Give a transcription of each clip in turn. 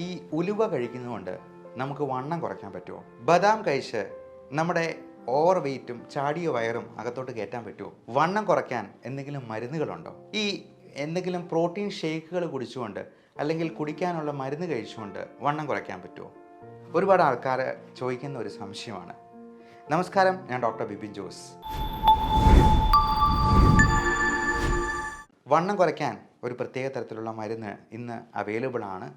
ഈ ഉലുവ കഴിക്കുന്നതുകൊണ്ട് നമുക്ക് വണ്ണം കുറയ്ക്കാൻ പറ്റുമോ? ബദാം കഴിച്ച് നമ്മുടെ ഓവർ വെയിറ്റും ചാടിയ വയറും അകത്തോട്ട് കയറ്റാൻ പറ്റുമോ? വണ്ണം കുറയ്ക്കാൻ എന്തെങ്കിലും മരുന്നുകളുണ്ടോ? ഈ എന്തെങ്കിലും പ്രോട്ടീൻ ഷേക്കുകൾ കുടിച്ചുകൊണ്ട് അല്ലെങ്കിൽ കുടിക്കാനുള്ള മരുന്ന് കഴിച്ചുകൊണ്ട് വണ്ണം കുറയ്ക്കാൻ പറ്റുമോ? ഒരുപാട് ആൾക്കാർ ചോദിക്കുന്ന ഒരു സംശയമാണ്. നമസ്കാരം, ഞാൻ ഡോക്ടർ ബിപിൻ ജോസ്. വണ്ണം കുറയ്ക്കാൻ ഒരു പ്രത്യേക തരത്തിലുള്ള മരുന്ന് ഇന്ന് അവൈലബിൾ ആണ്.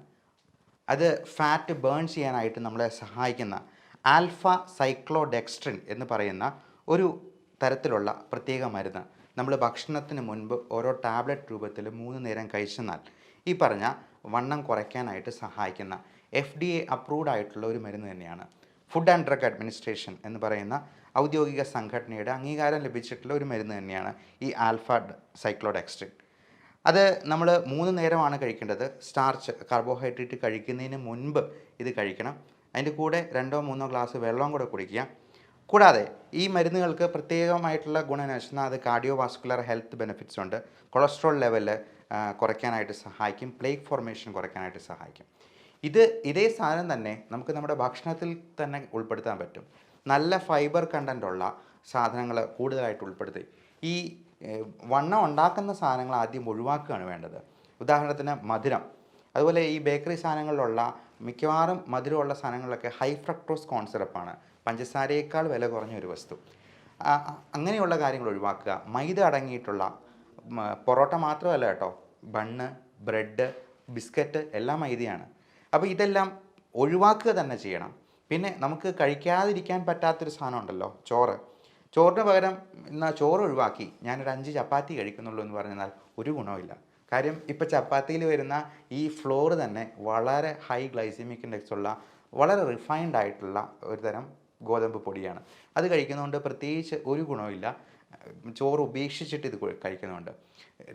അത് ഫാറ്റ് ബേൺ ചെയ്യാനായിട്ട് നമ്മളെ സഹായിക്കുന്ന ആൽഫ സൈക്ലോഡെക്സ്ട്രിൻ എന്ന് പറയുന്ന ഒരു തരത്തിലുള്ള പ്രത്യേക മരുന്ന് നമ്മൾ ഭക്ഷണത്തിന് മുൻപ് ഓരോ ടാബ്ലറ്റ് രൂപത്തിൽ 3 നേരം കഴിച്ചെന്നാൽ ഈ പറഞ്ഞ വണ്ണം കുറയ്ക്കാനായിട്ട് സഹായിക്കുന്ന FDA അപ്രൂവ്ഡ് ആയിട്ടുള്ള ഒരു മരുന്ന് തന്നെയാണ്. ഫുഡ് ആൻഡ് ഡ്രഗ് അഡ്മിനിസ്ട്രേഷൻ എന്ന് പറയുന്ന ഔദ്യോഗിക സംഘടനയുടെ അംഗീകാരം ലഭിച്ചിട്ടുള്ള ഒരു മരുന്ന് തന്നെയാണ് ഈ ആൽഫ സൈക്ലോഡെക്സ്ട്രിൻ. അത് നമ്മൾ 3 നേരമാണ് കഴിക്കേണ്ടത്. സ്റ്റാർച്ച്, കാർബോഹൈഡ്രേറ്റ് കഴിക്കുന്നതിന് മുൻപ് ഇത് കഴിക്കണം. അതിൻ്റെ കൂടെ 2-3 ഗ്ലാസ് വെള്ളം കൂടെ കുടിക്കുക. കൂടാതെ ഈ മരുന്നുകൾക്ക് പ്രത്യേകമായിട്ടുള്ള ഗുണം വെച്ചാൽ അത് കാർഡിയോ വാസ്കുലർ ഹെൽത്ത് ബെനിഫിറ്റ്സ് ഉണ്ട്. കൊളസ്ട്രോൾ ലെവൽ കുറയ്ക്കാനായിട്ട് സഹായിക്കും. പ്ലേക്ക് ഫോർമേഷൻ കുറയ്ക്കാനായിട്ട് സഹായിക്കും. ഇതേ സാധനം തന്നെ നമുക്ക് നമ്മുടെ ഭക്ഷണത്തിൽ തന്നെ ഉൾപ്പെടുത്താൻ പറ്റും. നല്ല ഫൈബർ കണ്ടൻ്റുള്ള സാധനങ്ങൾ കൂടുതലായിട്ട് ഉൾപ്പെടുത്തി ഈ വണ്ണം ഉണ്ടാക്കുന്ന സാധനങ്ങൾ ആദ്യം ഒഴിവാക്കുകയാണ് വേണ്ടത്. ഉദാഹരണത്തിന് മധുരം, അതുപോലെ ഈ ബേക്കറി സാധനങ്ങളിലുള്ള മിക്കവാറും മധുരമുള്ള സാധനങ്ങളിലൊക്കെ ഹൈ ഫ്രക്ടോസ് കോൺ സിറപ്പാണ്, പഞ്ചസാരയേക്കാൾ വില കുറഞ്ഞ ഒരു വസ്തു. അങ്ങനെയുള്ള കാര്യങ്ങൾ ഒഴിവാക്കുക. മൈദ അടങ്ങിയിട്ടുള്ള പൊറോട്ട മാത്രമല്ല കേട്ടോ, ബണ്ണ്, ബ്രെഡ്, ബിസ്ക്കറ്റ് എല്ലാം മൈദയാണ്. അപ്പോൾ ഇതെല്ലാം ഒഴിവാക്കുക തന്നെ ചെയ്യണം. പിന്നെ നമുക്ക് കഴിക്കാതിരിക്കാൻ പറ്റാത്തൊരു സാധനം ഉണ്ടല്ലോ, ചോറിന് പകരം എന്നാൽ ചോറ് ഒഴിവാക്കി ഞാനൊരു 5 ചപ്പാത്തി കഴിക്കുന്നുള്ളൂ എന്ന് പറഞ്ഞാൽ ഒരു ഗുണമില്ല. കാര്യം ഇപ്പോൾ ചപ്പാത്തിയിൽ വരുന്ന ഈ ഫ്ലോർ തന്നെ വളരെ ഹൈ ഗ്ലൈസമിക് ഇൻഡെക്സ് ഉള്ള വളരെ റിഫൈൻഡ് ആയിട്ടുള്ള ഒരു തരം ഗോതമ്പ് പൊടിയാണ്. അത് കഴിക്കുന്നതുകൊണ്ട് പ്രത്യേകിച്ച് ഒരു ഗുണമില്ല. ചോറ് ഉപേക്ഷിച്ചിട്ട് ഇത് കഴിക്കുന്നുണ്ട്.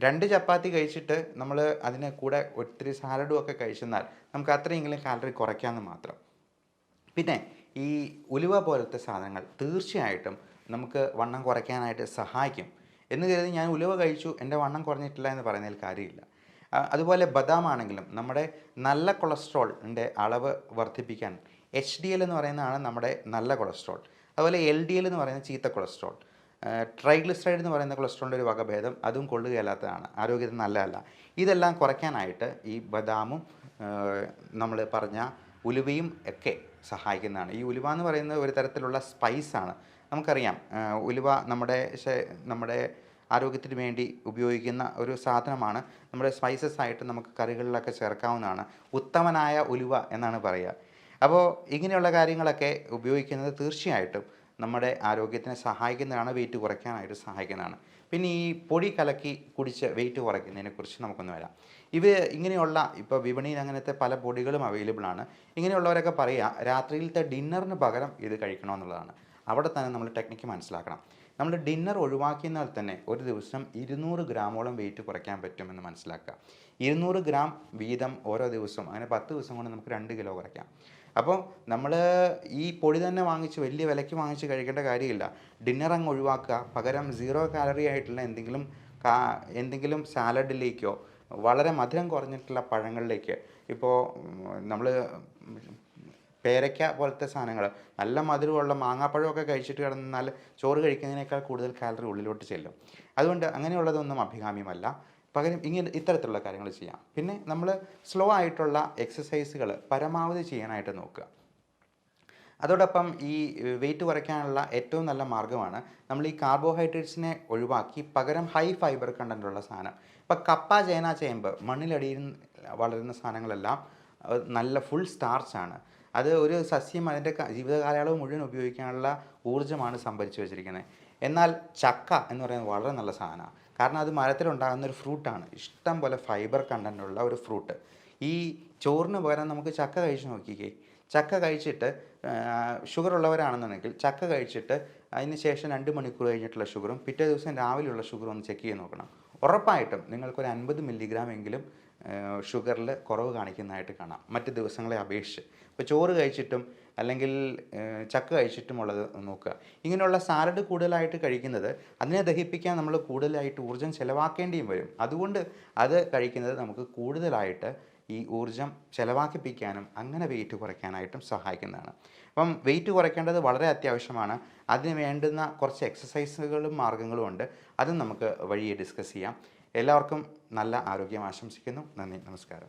2 ചപ്പാത്തി കഴിച്ചിട്ട് നമ്മൾ അതിന് കൂടെ ഒത്തിരി സാലഡും ഒക്കെ കഴിച്ചെന്നാൽ നമുക്ക് അത്രയെങ്കിലും കാലറി കുറയ്ക്കാമെന്ന് മാത്രം. പിന്നെ ഈ ഉലുവ പോലത്തെ സാധനങ്ങൾ തീർച്ചയായിട്ടും നമുക്ക് വണ്ണം കുറയ്ക്കാനായിട്ട് സഹായിക്കും എന്ന് കരുതി ഞാൻ ഉലുവ കഴിച്ചു എൻ്റെ വണ്ണം കുറഞ്ഞിട്ടില്ല എന്ന് പറയുന്നതിൽ കാര്യമില്ല. അതുപോലെ ബദാം ആണെങ്കിലും നമ്മുടെ നല്ല കൊളസ്ട്രോളിൻ്റെ അളവ് വർദ്ധിപ്പിക്കാൻ HDL എന്ന് പറയുന്നതാണ് നമ്മുടെ നല്ല കൊളസ്ട്രോൾ. അതുപോലെ LDL എന്ന് പറയുന്ന ചീത്ത കൊളസ്ട്രോൾ, ട്രൈഗ്ലിസറൈഡ് എന്ന് പറയുന്ന കൊളസ്ട്രോളിൻ്റെ ഒരു വകഭേദം, അതും കൊള്ളുകയില്ലാത്തതാണ്, ആരോഗ്യത്തിന് നല്ലതല്ല. ഇതെല്ലാം കുറയ്ക്കാനായിട്ട് ഈ ബദാമും നമ്മൾ പറഞ്ഞ ഉലുവയും ഒക്കെ സഹായിക്കുന്നതാണ്. ഈ ഉലുവ എന്ന് പറയുന്നത് ഒരു തരത്തിലുള്ള സ്പൈസാണ്. നമുക്കറിയാം ഉലുവ നമ്മുടെ ആരോഗ്യത്തിന് വേണ്ടി ഉപയോഗിക്കുന്ന ഒരു സാധനമാണ്. നമ്മുടെ സ്പൈസസ് ആയിട്ട് നമുക്ക് കറികളിലൊക്കെ ചേർക്കാവുന്നതാണ്. ഉത്തമനായ ഉലുവ എന്നാണ് പറയുക. അപ്പോൾ ഇങ്ങനെയുള്ള കാര്യങ്ങളൊക്കെ ഉപയോഗിക്കുന്നത് തീർച്ചയായിട്ടും നമ്മുടെ ആരോഗ്യത്തിനെ സഹായിക്കുന്നതാണ്, വെയിറ്റ് കുറയ്ക്കാനായിട്ട് സഹായിക്കുന്നതാണ്. പിന്നെ ഈ പൊടി കലക്കി കുടിച്ച് വെയിറ്റ് കുറയ്ക്കുന്നതിനെക്കുറിച്ച് നമുക്കൊന്ന് വരാം. ഇങ്ങനെയുള്ള ഇപ്പോൾ വിപണിയിൽ അങ്ങനത്തെ പല പൊടികളും അവൈലബിൾ ആണ്. ഇങ്ങനെയുള്ളവരൊക്കെ പറയുക രാത്രിയിലത്തെ ഡിന്നറിന് പകരം ഇത് കഴിക്കണമെന്നുള്ളതാണ്. അവിടെ തന്നെ നമ്മൾ ടെക്നിക്ക് മനസ്സിലാക്കണം. നമ്മൾ ഡിന്നർ ഒഴിവാക്കിയെന്നാൽ തന്നെ ഒരു ദിവസം 200 ഗ്രാമോളം വെയിറ്റ് കുറയ്ക്കാൻ പറ്റുമെന്ന് മനസ്സിലാക്കുക. 200 ഗ്രാം വീതം ഓരോ ദിവസവും, അങ്ങനെ 10 ദിവസം കൊണ്ട് നമുക്ക് 2 കിലോ കുറയ്ക്കാം. അപ്പോൾ നമ്മൾ ഈ പൊടി തന്നെ വാങ്ങിച്ച് വലിയ വിലയ്ക്ക് വാങ്ങിച്ച് കഴിക്കേണ്ട കാര്യമില്ല. ഡിന്നർ അങ്ങ് ഒഴിവാക്കുക. പകരം 0 കാലറി ആയിട്ടുള്ള എന്തെങ്കിലും സാലഡിലേക്കോ വളരെ മധുരം കുറഞ്ഞിട്ടുള്ള പഴങ്ങളിലേക്ക്, ഇപ്പോൾ നമ്മൾ പേരയ്ക്ക പോലത്തെ സാധനങ്ങൾ, നല്ല മധുരമുള്ള മാങ്ങാപ്പഴമൊക്കെ കഴിച്ചിട്ട് കിടന്നാൽ ചോറ് കഴിക്കുന്നതിനേക്കാൾ കൂടുതൽ കാലറി ഉള്ളിലോട്ട് ചെല്ലും. അതുകൊണ്ട് അങ്ങനെയുള്ളതൊന്നും അഭികാമ്യമല്ല. പകരം ഇത്തരത്തിലുള്ള കാര്യങ്ങൾ ചെയ്യാം. പിന്നെ നമ്മൾ സ്ലോ ആയിട്ടുള്ള എക്സസൈസുകൾ പരമാവധി ചെയ്യാനായിട്ട് നോക്കുക. അതോടൊപ്പം ഈ വെയിറ്റ് കുറയ്ക്കാനുള്ള ഏറ്റവും നല്ല മാർഗ്ഗമാണ് നമ്മൾ ഈ കാർബോഹൈഡ്രേറ്റ്സിനെ ഒഴിവാക്കി പകരം ഹൈ ഫൈബർ കണ്ടൻ്റുള്ള സാധനം. ഇപ്പോൾ കപ്പ, ചേന, ചേമ്പ്, മണ്ണിലടിയിൽ വളരുന്ന സാധനങ്ങളെല്ലാം നല്ല ഫുൾ സ്റ്റാർച്ചാണ്. അത് ഒരു സസ്യം അതിൻ്റെ ജീവിതകാലയളവ് മുഴുവൻ ഉപയോഗിക്കാനുള്ള ഊർജ്ജമാണ് സംഭരിച്ചു വെച്ചിരിക്കുന്നത്. എന്നാൽ ചക്ക എന്ന് പറയുന്നത് വളരെ നല്ല സാധനമാണ്. കാരണം അത് മരത്തിലുണ്ടാകുന്ന ഒരു ഫ്രൂട്ടാണ്, ഇഷ്ടം പോലെ ഫൈബർ കണ്ടൻ്റുള്ള ഒരു ഫ്രൂട്ട്. ഈ ചോറിന് പകരം നമുക്ക് ചക്ക കഴിച്ച് നോക്കിക്കേ. ചക്ക കഴിച്ചിട്ട് ഷുഗർ ഉള്ളവരാണെന്നുണ്ടെങ്കിൽ ചക്ക കഴിച്ചിട്ട് അതിന് ശേഷം 2 മണിക്കൂർ കഴിഞ്ഞിട്ടുള്ള ഷുഗറും പിറ്റേ ദിവസം രാവിലെയുള്ള ഷുഗറും ഒന്ന് ചെക്ക് ചെയ്ത് നോക്കണം. ഉറപ്പായിട്ടും നിങ്ങൾക്കൊരു 50 മില്ലിഗ്രാം എങ്കിലും ഷുഗറിൽ കുറവ് കാണിക്കുന്നതായിട്ട് കാണാം മറ്റ് ദിവസങ്ങളെ അപേക്ഷിച്ച്. ഇപ്പോൾ ചോറ് കഴിച്ചിട്ടും അല്ലെങ്കിൽ ചക്ക കഴിച്ചിട്ടുമുള്ളത് നോക്കുക. ഇങ്ങനെയുള്ള സാലഡ് കൂടുതലായിട്ട് കഴിക്കുന്നത് അതിനെ ദഹിപ്പിക്കാൻ നമ്മൾ കൂടുതലായിട്ട് ഊർജ്ജം ചിലവാക്കേണ്ടിയും വരും. അതുകൊണ്ട് അത് കഴിക്കുന്നത് നമുക്ക് കൂടുതലായിട്ട് ഈ ഊർജ്ജം ചിലവാക്കിപ്പിക്കാനും അങ്ങനെ വെയിറ്റ് കുറയ്ക്കാനായിട്ടും സഹായിക്കുന്നതാണ്. അപ്പം വെയിറ്റ് കുറയ്ക്കേണ്ടത് വളരെ അത്യാവശ്യമാണ്. അതിന് വേണ്ടുന്ന കുറച്ച് എക്സസൈസുകളും മാർഗ്ഗങ്ങളും ഉണ്ട്. അതും നമുക്ക് വഴിയെ ഡിസ്കസ് ചെയ്യാം. എല്ലാവർക്കും നല്ല ആരോഗ്യം ആശംസിക്കുന്നു. നന്ദി, നമസ്കാരം.